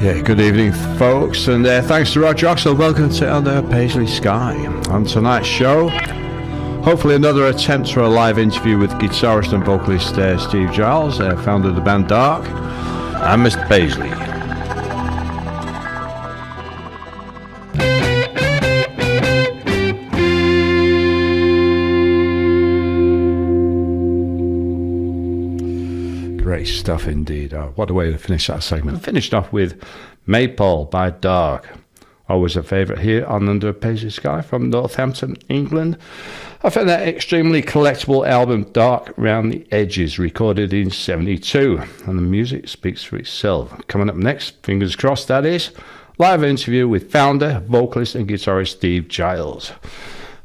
Yeah, good evening, folks, and thanks to Roger Oxel. Welcome to Under Paisley Sky. On tonight's show, hopefully another attempt for a live interview with guitarist and vocalist Steve Giles, founder of the band Dark, and Mr. Paisley. Great stuff indeed. What a way to finish that segment. Finished off with Maypole by Dark. Always a favourite here on Under Paisley Sky from Northampton, England. I found that extremely collectible album Dark Round the Edges, recorded in 72, and the music speaks for itself. Coming up next, fingers crossed that is, live interview with founder, vocalist and guitarist Steve Giles.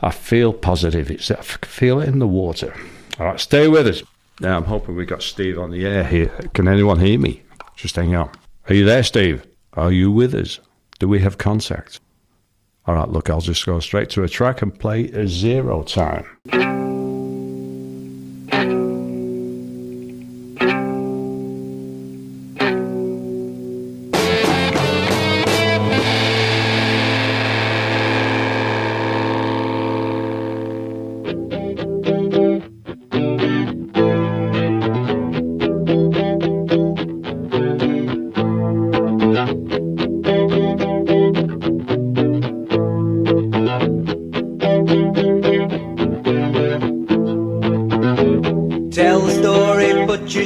I feel positive. I feel it in the water. All right, stay with us. Now, I'm hoping we got Steve on the air here. Can anyone hear me? Just hang on. Are you there, Steve? Are you with us? Do we have contact? All right, look, I'll just go straight to a track and play a Zero Time.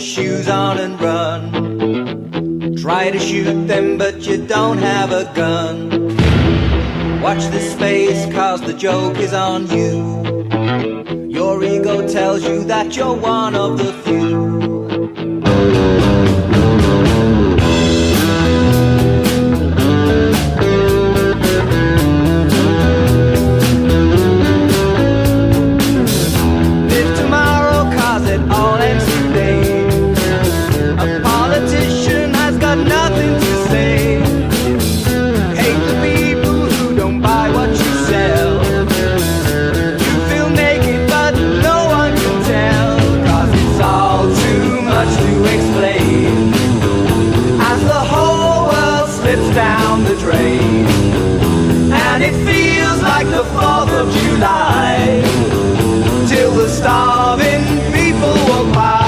Shoes on and run. Try to shoot them, but you don't have a gun. Watch this space, cause the joke is on you. Your ego tells you that you're one of the few. Live tomorrow, cause it all ends today. Nothing to say. Hate the people who don't buy what you sell. You feel naked but no one can tell, cause it's all too much to explain. As the whole world slips down the drain, and it feels like the 4th of July, till the starving people walk by.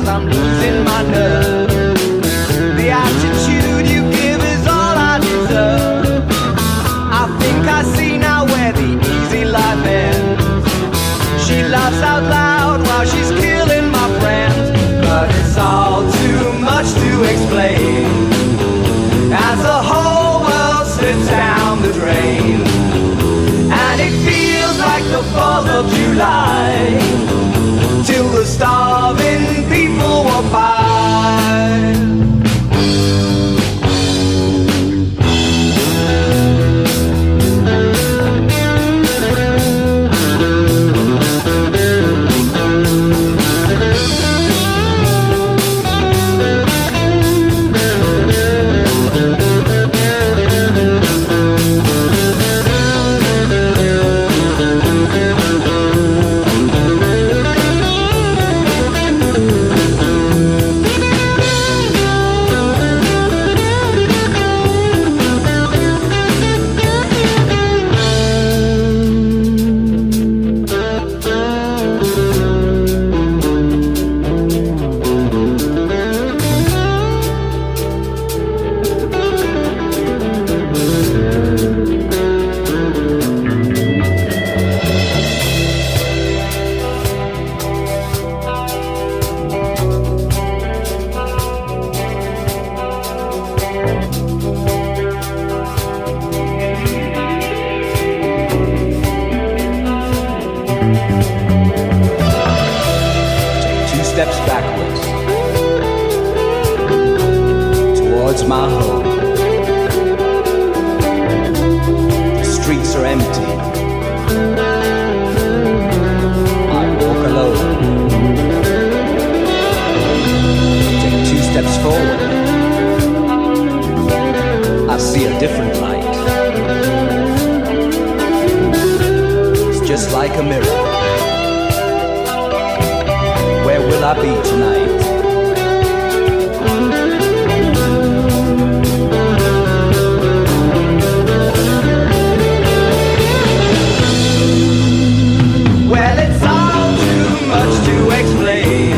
I'm losing my nerve. The attitude you give is all I deserve. I think I see now where the easy life ends. She laughs out loud while she's killing my friends. But it's all too much to explain. As the whole world slips down the drain, and it feels like the 4th of July, till the starving people walk by. My home. The streets are empty. I walk alone. Take 2 steps forward. I just like a mirror. Where will I be tonight? Well, it's all too much to explain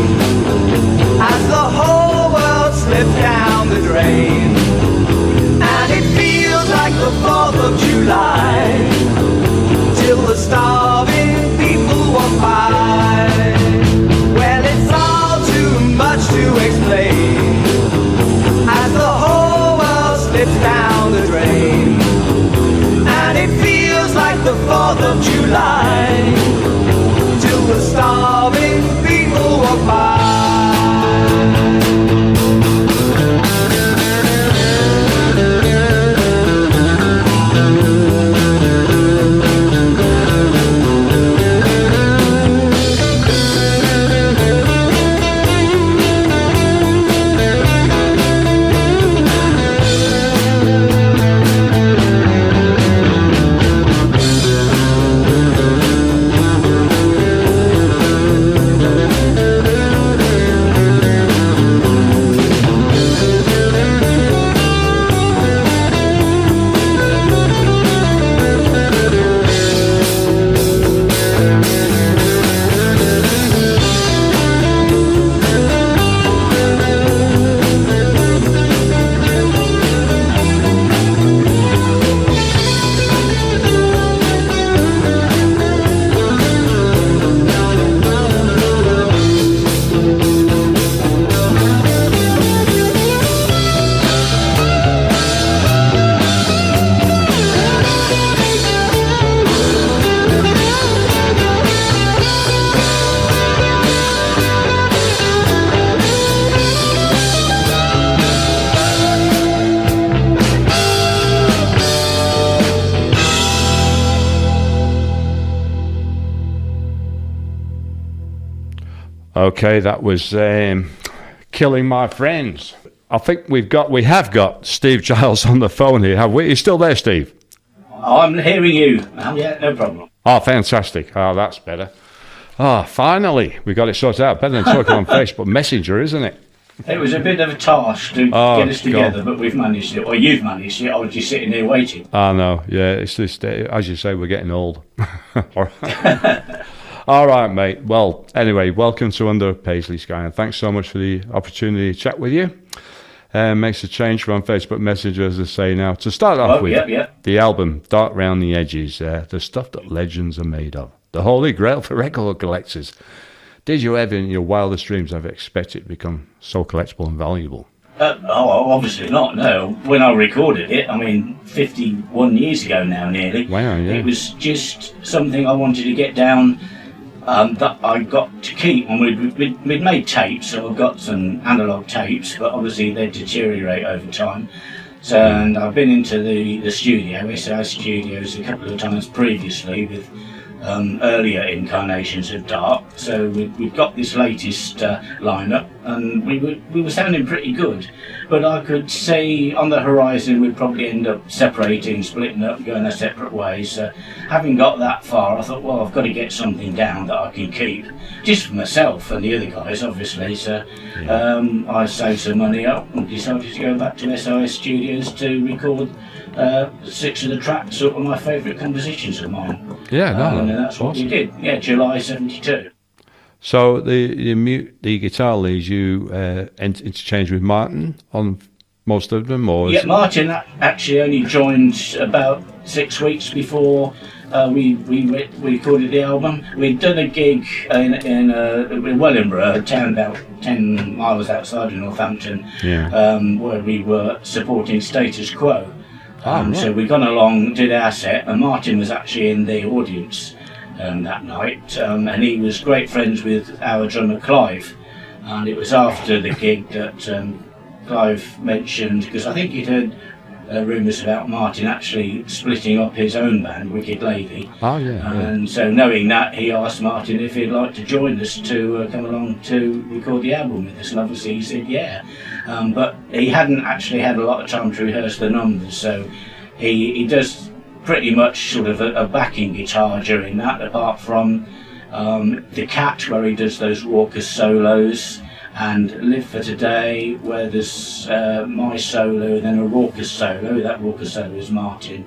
as the whole world slips down the drain, and it feels like the 4th of July till the starving people walk by. Well, it's all too much to explain as the whole world slips down the drain, and it feels like the 4th of July till the starving people walk by. Okay, that was Killing My Friends. I think we have got Steve Giles on the phone here, have we? You still there, Steve? I'm hearing you. Yeah, no problem. Oh, fantastic. Oh, that's better. Oh, finally, we got it sorted out. Better than talking on Facebook Messenger, isn't it? It was a bit of a task to get us together, but we've managed it. Or you've managed it. I was just sitting there waiting. I know, yeah. It's just, as you say, we're getting old. All right, mate. Well, anyway, welcome to Under Paisley Sky, and thanks so much for the opportunity to chat with you. Makes a change from Facebook Messenger, as I say now. To start off with, the album, Dark Round the Edges, the stuff that legends are made of. The holy grail for record collectors. Did you ever, in your wildest dreams, ever expect it to become so collectible and valuable? Obviously not, no. When I recorded it, 51 years ago now, nearly. Wow, yeah. It was just something I wanted to get down that I got to keep. And we'd made tapes, so I've got some analogue tapes, but obviously they deteriorate over time. So, and I've been into the studio, SI Studios, a couple of times previously with earlier incarnations of Dark. So we've got this latest lineup, and we were sounding pretty good. But I could see on the horizon we'd probably end up separating, splitting up, going our separate ways. So having got that far, I thought, well, I've got to get something down that I can keep, just for myself and the other guys, obviously. So I saved some money up and decided to go back to SIS Studios to record 6 of the tracks, sort of my favourite compositions of mine. Yeah, no, and that's what we did. Yeah, July '72. So the guitar leads you interchange with Martin on most of them, or Martin actually only joined about 6 weeks before we recorded the album. We'd done a gig in Wellingborough, a town about 10 miles outside of Northampton, where we were supporting Status Quo. Right. So we gone along, did our set, and Martin was actually in the audience that night, and he was great friends with our drummer Clive, and it was after the gig that Clive mentioned, because I think he'd heard rumours about Martin actually splitting up his own band, Wicked Lady. And so knowing that, he asked Martin if he'd like to join us to come along to record the album with us, and obviously he said yeah. But he hadn't actually had a lot of time to rehearse the numbers, so he does pretty much sort of a backing guitar during that, apart from the Cat, where he does those raucous solos, and Live for Today, where there's my solo and then a raucous solo. That raucous solo is Martin.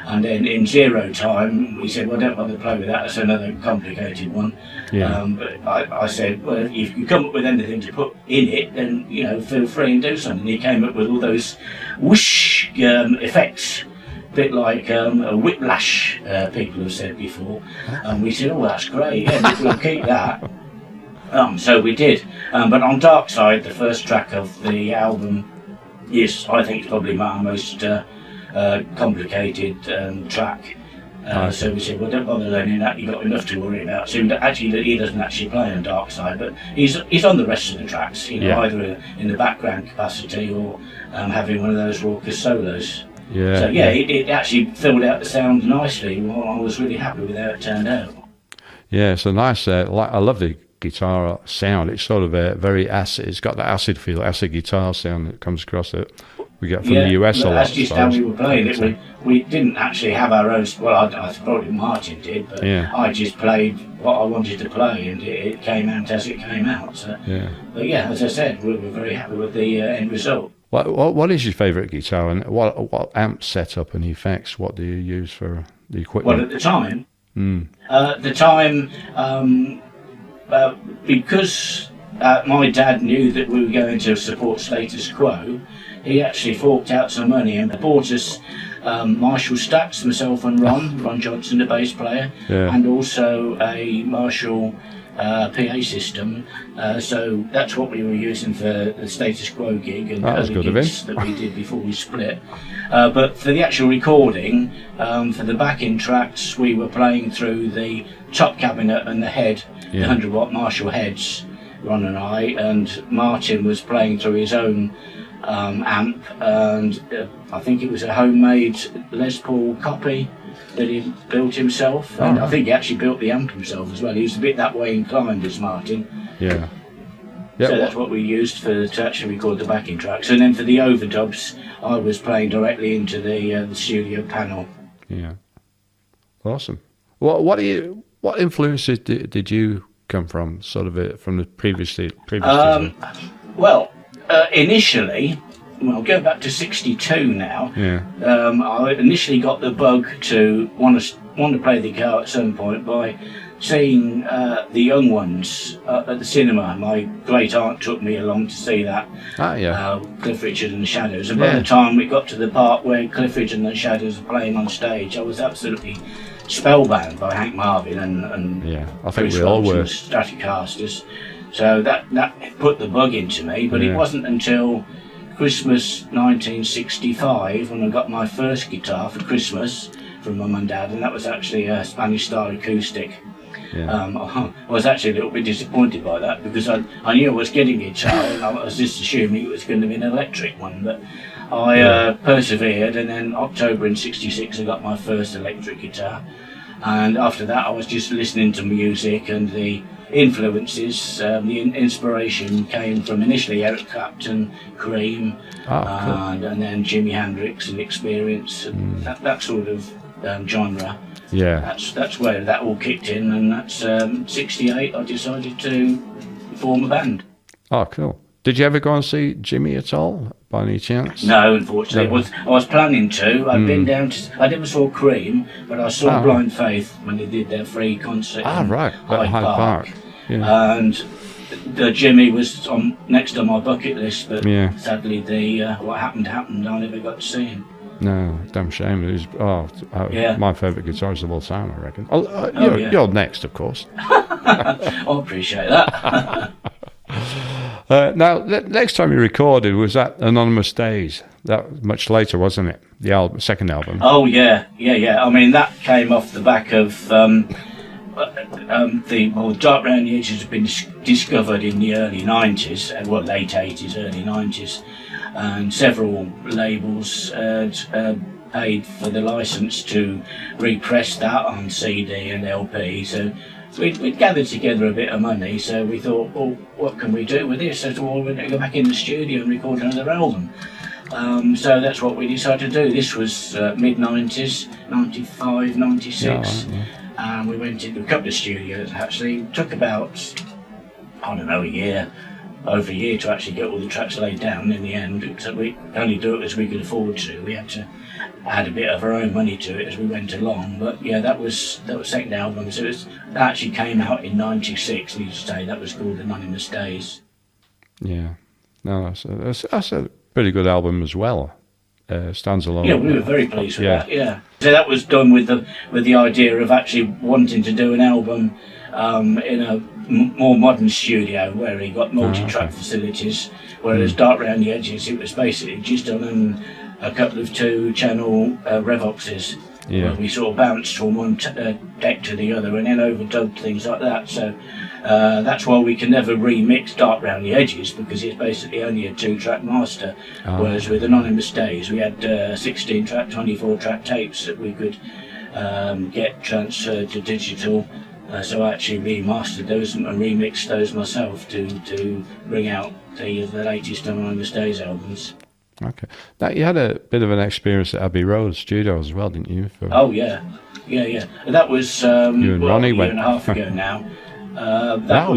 And then in Zero Time, we said, well, don't bother to play with that, it's another complicated one. Yeah. But I said, well, if you come up with anything to put in it, then, you know, feel free and do something. He came up with all those whoosh effects, a bit like a whiplash, people have said before. And we said, oh, that's great, yeah, we'll keep that. So we did. But on Dark Side, the first track of the album, is, I think, it's probably my most complicated track. So we said, well, don't bother learning that, you've got enough to worry about. So actually, he doesn't actually play on Dark Side, but he's on the rest of the tracks, you know, either in the background capacity or having one of those raucous solos. Yeah. So yeah, it actually filled out the sound nicely. Well, I was really happy with how it turned out. Yeah, it's a nice, I love the guitar sound. It's sort of very acid. It's got the acid feel, acid guitar sound that comes across it. We get from the US a lot. That's just how we were playing it. We didn't actually have our own. Well, I probably Martin did, but I just played what I wanted to play, and it came out as it came out. So, but yeah, as I said, we were very happy with the end result. What is your favourite guitar, and what amp setup and effects? What do you use for the equipment? Well, at the time, because my dad knew that we were going to support status quo, he actually forked out some money and bought us Marshall stacks, myself and Ron Johnson, the bass player, and also a Marshall PA system. So that's what we were using for the status quo gig and other gigs that we did before we split. But for the actual recording, for the backing tracks, we were playing through the top cabinet and the head, the 100-watt Marshall heads, Ron and I, and Martin was playing through his own amp, and I think it was a homemade Les Paul copy that he built himself, and I think he actually built the amp himself as well. He was a bit that way inclined as Martin. Yeah. So that's what we used to actually record the backing tracks, and then for the overdubs, I was playing directly into the studio panel. Yeah. Awesome. What influences did you come from, sort of from the previous well, initially, going back to 62 now, I initially got the bug to want to play the guitar at some point by seeing the young ones at the cinema. My great aunt took me along to see that. Cliff Richard and the Shadows. And by the time we got to the part where Cliff Richard and the Shadows were playing on stage, I was absolutely spellbound by Hank Marvin and I think we all were. Stratocasters. So that put the bug into me, but it wasn't until Christmas 1965 when I got my first guitar for Christmas from Mum and Dad, and that was actually a Spanish style acoustic. I was actually a little bit disappointed by that because I knew I was getting a guitar and I was just assuming it was going to be an electric one, but I persevered, and then October in 66 I got my first electric guitar, and after that I was just listening to music, and the influences, the inspiration came from initially Eric Clapton, Cream, and then Jimi Hendrix and Experience, and that sort of genre. That's where that all kicked in, and that's 68 I decided to form a band. Oh, cool. Did you ever go and see Jimmy at all, by any chance? No, unfortunately. I was planning to. I'd been down to... I never saw Cream, but I saw Blind Faith when they did their free concert in Hyde Park. And the Jimmy was next on my bucket list, but sadly what happened. I never got to see him. No, damn shame. It was my favourite guitarist of all time, I reckon. You're next, of course. I appreciate that. Now, the next time you recorded was at Anonymous Days. That was much later, wasn't it? The second album. Oh yeah. I mean, that came off the back of the Dark Round the Edges had been discovered in the early 90s, late 80s, early 90s, and several labels paid for the license to repress that on CD and LP. So we'd gathered together a bit of money, so we thought, well, what can we do with this? So we're going to go back in the studio and record another album. So that's what we decided to do. This was mid-90s, 95, 96. Yeah. And we went into a couple of studios, actually. It took about, I don't know, over a year to actually get all the tracks laid down in the end. So we only do it as we could afford to. We had to add a bit of our own money to it as we went along. But yeah, that was second album. So that actually came out in 96, need to say. That was called Anonymous Days. Yeah. No, that's a pretty good album as well. Stands alone. Yeah, we were very pleased with that. Yeah, so that was done with the idea of actually wanting to do an album in a more modern studio where he got multi-track facilities. Whereas Dark Round the Edges, it was basically just on a couple of 2-channel Revoxes. Yeah. Where we sort of bounced from one deck to the other and then overdubbed things like that. So that's why we can never remix Dark Round the Edges, because it's basically only a 2-track master. Whereas with Anonymous Days, we had 16-track, 24-track tapes that we could get transferred to digital. So I actually remastered those and remixed those myself to bring out the latest Anonymous Days albums. Okay. Now, you had a bit of an experience at Abbey Road Studio as well, didn't you? Oh, yeah. That was you and Ronnie a year went and a half ago now. That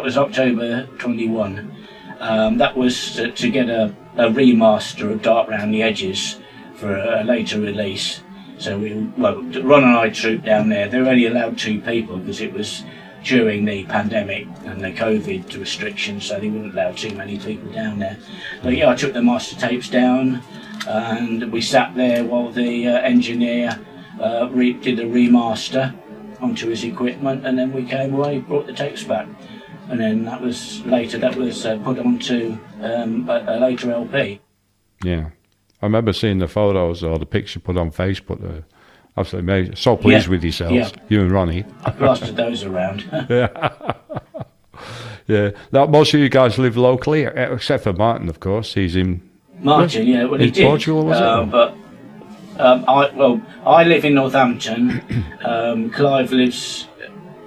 was October 21. That was to get a remaster of Dark Round the Edges for a later release. So Ron and I trooped down there. They were only allowed 2 people because it was during the pandemic and the COVID restrictions, so they wouldn't allow too many people down there. But yeah, I took the master tapes down and we sat there while the engineer did a remaster onto his equipment, and then we came away, brought the tapes back, and then that was put onto a later LP. Yeah. I remember seeing the photos or the picture put on Facebook. Absolutely amazing. So pleased with yourselves, you and Ronnie. I plastered those around. Yeah. Now, most of you guys live locally, except for Martin, of course. He's in Martin, yeah. Well, he did. Portugal, was it? But I live in Northampton. Clive lives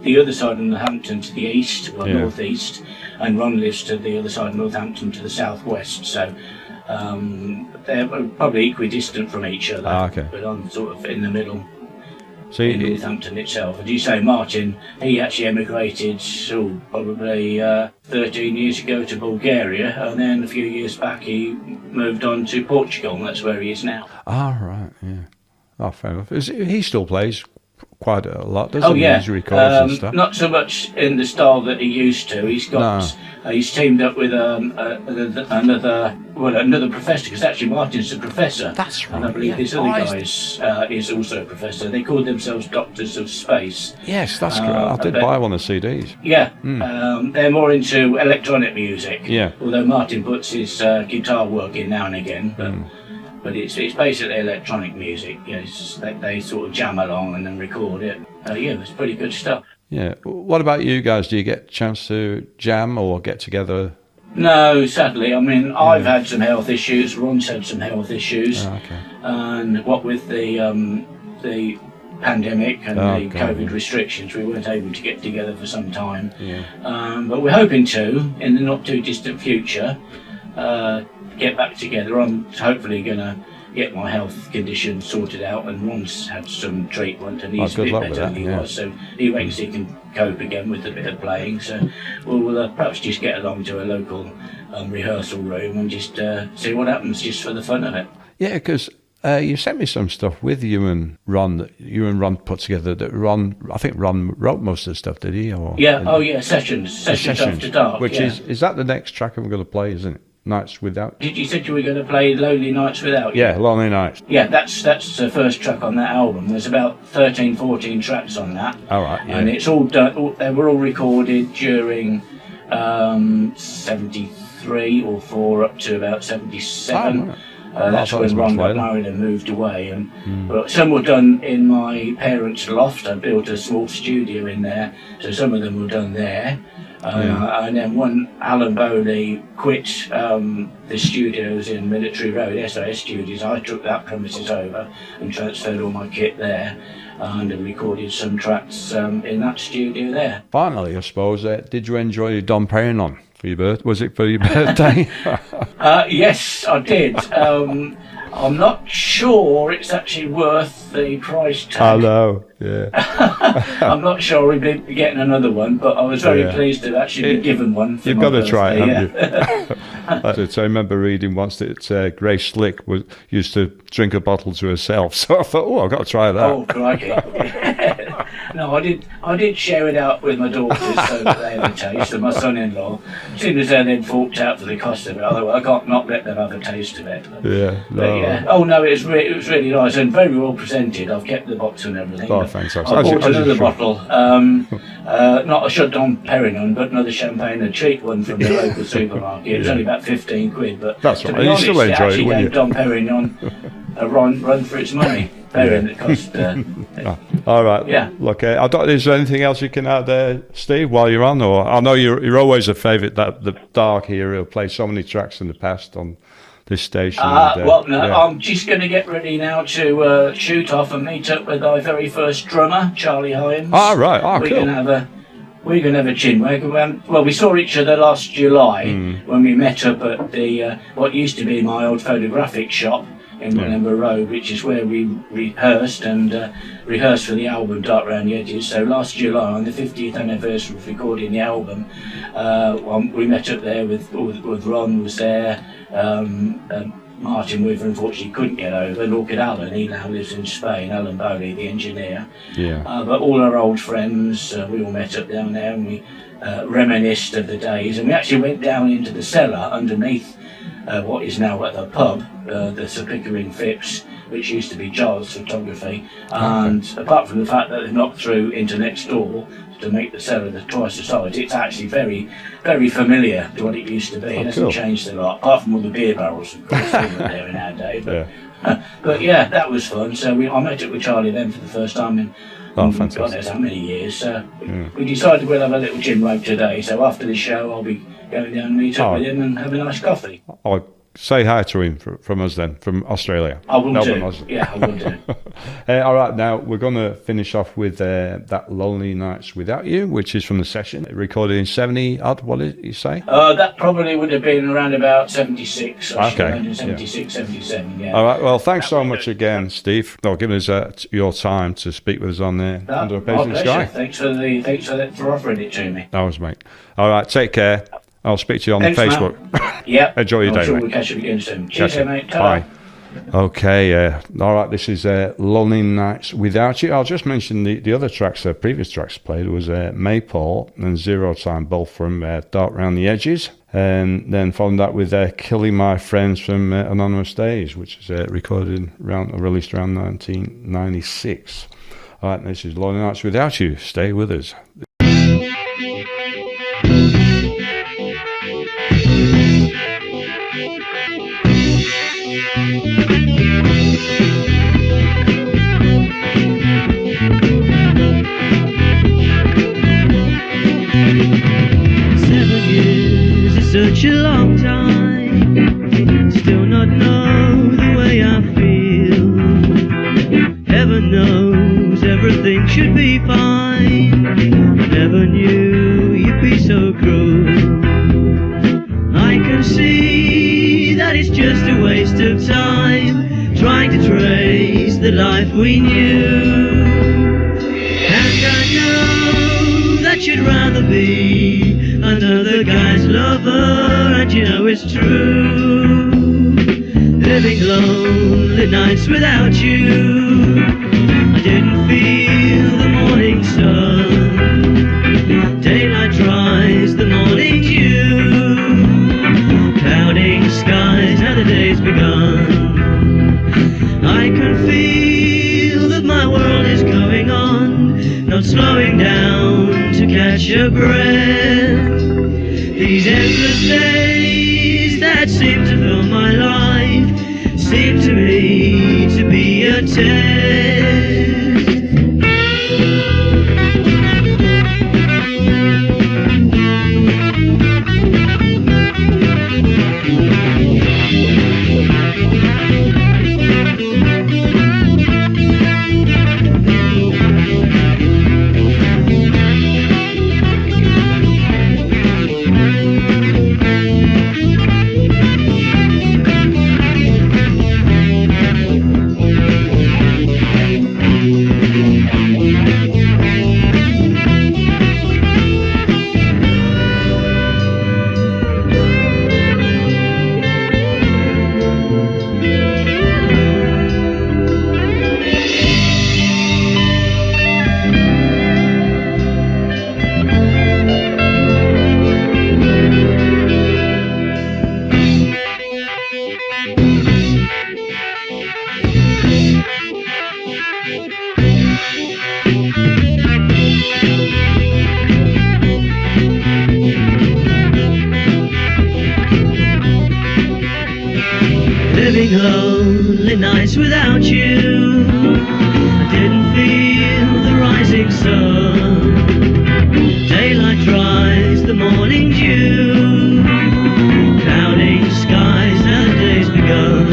the other side of Northampton to the east, northeast, and Ron lives to the other side of Northampton to the southwest. So they're probably equidistant from each other. Okay. But I'm sort of in the middle. So in Northampton itself. As you say, Martin, he actually emigrated probably 13 years ago to Bulgaria, and then a few years back he moved on to Portugal, and that's where he is now. Right, yeah. Oh, fair enough. He still plays quite a lot, doesn't he? Yeah. His records and stuff. Not so much in the style that he used to. He's got he's teamed up with another professor, because actually Martin's a professor. That's right. And I believe this other guy is also a professor. They call themselves Doctors of Space. Yes, that's great. I did buy one of the CDs. Yeah, they're more into electronic music. Yeah. Although Martin puts his guitar work in now and again, but it's basically electronic music. Yeah, they sort of jam along and then record it. It's pretty good stuff. Yeah. What about you guys? Do you get a chance to jam or get together? No, sadly. I mean, I've had some health issues. Ron's had some health issues. Okay. And what with the pandemic and the COVID restrictions, we weren't able to get together for some time. Yeah. But we're hoping to, in the not too distant future, get back together. I'm hopefully going to get my health condition sorted out, and Ron's had some treatment and he's a bit better than he was, so he reckons he can cope again with a bit of playing. So we'll perhaps just get along to a local rehearsal room and just see what happens, just for the fun of it. Yeah, because you sent me some stuff with you and Ron that you and Ron put together. That I think Ron wrote most of the stuff, did he? Or Sessions After Dark. Which is that the next track I'm going to play, isn't it? Nights Without. Did you say you were going to play Lonely Nights Without? Yeah, Lonely Nights. Yeah, that's the first track on that album. There's about 13, 14 tracks on that. All right, yeah. And it's all done. They were all recorded during 73 or 4 up to about 77. Oh, right. That's when Ron got married and moved away. But some were done in my parents' loft. I built a small studio in there, so some of them were done there. And then when Alan Bowley quit the studios in Military Road, SAS Studios, I took that premises over and transferred all my kit there and recorded some tracks in that studio there. Finally, I suppose, did you enjoy Dom Perignon Was it for your birthday? Yes, I did. I'm not sure it's actually worth the price tag. I know, yeah. I'm not sure we'll be getting another one, but I was very pleased to actually be given one. You've got to try it, haven't you? So I remember reading once that Grace Slick used to drink a bottle to herself. So I thought, I've got to try that. Oh, crikey. No, I did share it out with my daughters so that they had a taste, and my son-in-law. As soon as they then forked out for the cost of it, otherwise I can't not let them have a taste of it. Yeah. Oh no, it was really nice and very well presented. I've kept the box and everything. Oh, thanks. I bought another bottle, not a Dom Perignon, but another champagne, a cheap one from the local supermarket. It was only about 15 quid, but that's to right. be honest, still enjoy it actually it, gave Dom Perignon a run for its money. It cost. All right. Yeah. Look, is there anything else you can add there, Steve, while you're on? Or I know you're always a favourite. That the Dark here will play so many tracks in the past on this station. I'm just going to get ready now to shoot off and meet up with our very first drummer, Charlie Hyams. Ah, right. Oh, we're cool. We're going to have a chinwag. Well, we saw each other last July when we met up at the what used to be my old photographic shop in Willenber Road, which is where we rehearsed for the album Dark Round the Edges. So last July, on the 50th anniversary of recording the album, we met up there with Ron was there. Martin Weaver unfortunately couldn't get over. Look at Alan, he now lives in Spain, Alan Bowley, the engineer. But all our old friends, we all met up down there and we reminisced of the days. And we actually went down into the cellar underneath what is now at the pub, the Sir Pickering Phipps, which used to be Giles Photography. And apart from the fact that they've knocked through into next door to make the cellar twice the size, it's actually very, very familiar to what it used to be. It hasn't changed a lot, apart from all the beer barrels, of course, that were there in our day. But yeah, that was fun. So I met up with Charlie then for the first time in fantastic. God knows how many years. We decided we'll have a little gin rope today. So after the show, I'll be going down and meet up with him and have a nice coffee. Say hi to him from us then, from Australia. I will do. Yeah, I will do. All right, now we're going to finish off with that Lonely Nights Without You, which is from the session, recorded in 70 odd, what did you say? That probably would have been around about 76. Okay. 76, 77, yeah. All right, well, thanks so much again, Steve, for giving us your time to speak with us on Under a Paisley Sky. Thanks for offering it to me. That was, mate. All right, take care. I'll speak to you on Facebook. Yeah. Enjoy your day, sure mate. We'll catch up again soon. Cheers, mate. Bye. Okay, all right, this is Lonely Nights Without You. I'll just mention the other tracks, previous tracks played was Maypole and Zero Time, both from Dark Round the Edges. And then following that with Killing My Friends from Anonymous Days, which is released around 1996. All right, this is Lonely Nights Without You. Stay with us. 7 years is such a long time, still not know the way I feel. Heaven knows everything should be fine. Never knew you'd be so cruel. I can see that it's just a waste of time, trying to trace the life we knew. And I know that you'd rather be another guy's lover, and you know it's true. Living lonely nights without you, I didn't feel the morning sun. Daylight dries the morning dew, clouding skies, now the day's begun. I can feel that my world is going on, not slowing down to catch a breath. These endless days that seem to fill my life seem to me to be a test. nights without you. I didn't feel the rising sun. Daylight dries the morning dew. Clouding skies, now the day's begun.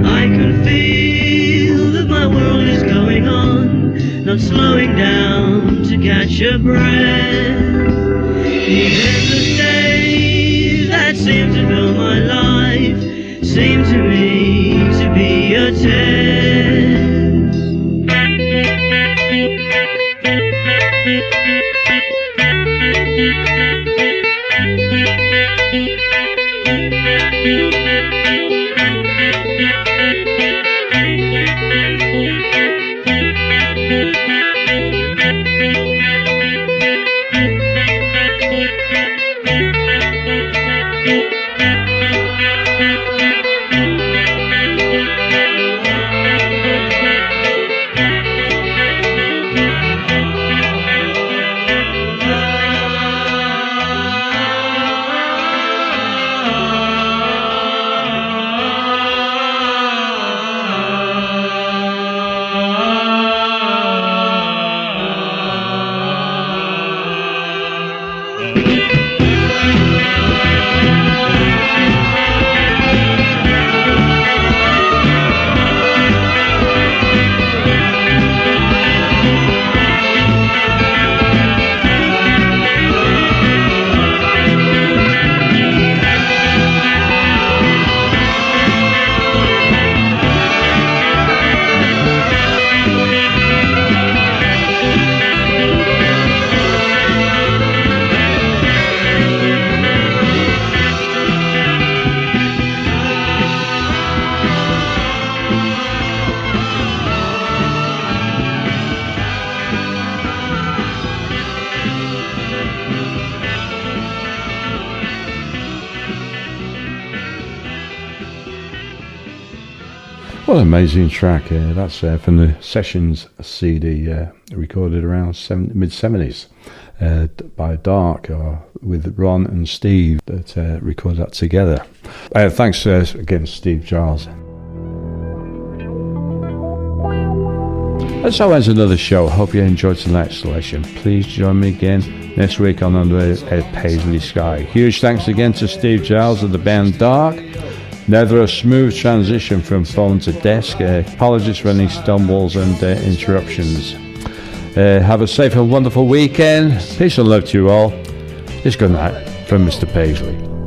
I can feel that my world is going on, not slowing down to catch a breath. Even the days that seem to fill my life seem to me to be a test. What an amazing track. That's from the Sessions CD, recorded around mid-70s by Dark, with Ron and Steve that recorded that together. Thanks again, Steve Giles. And so ends another show. Hope you enjoyed tonight's selection. Please join me again next week on Under a Paisley Sky. Huge thanks again to Steve Giles of the band Dark. Never a smooth transition from phone to desk. Apologies for any stumbles and interruptions. Have a safe and wonderful weekend. Peace and love to you all. It's good night from Mr. Paisley.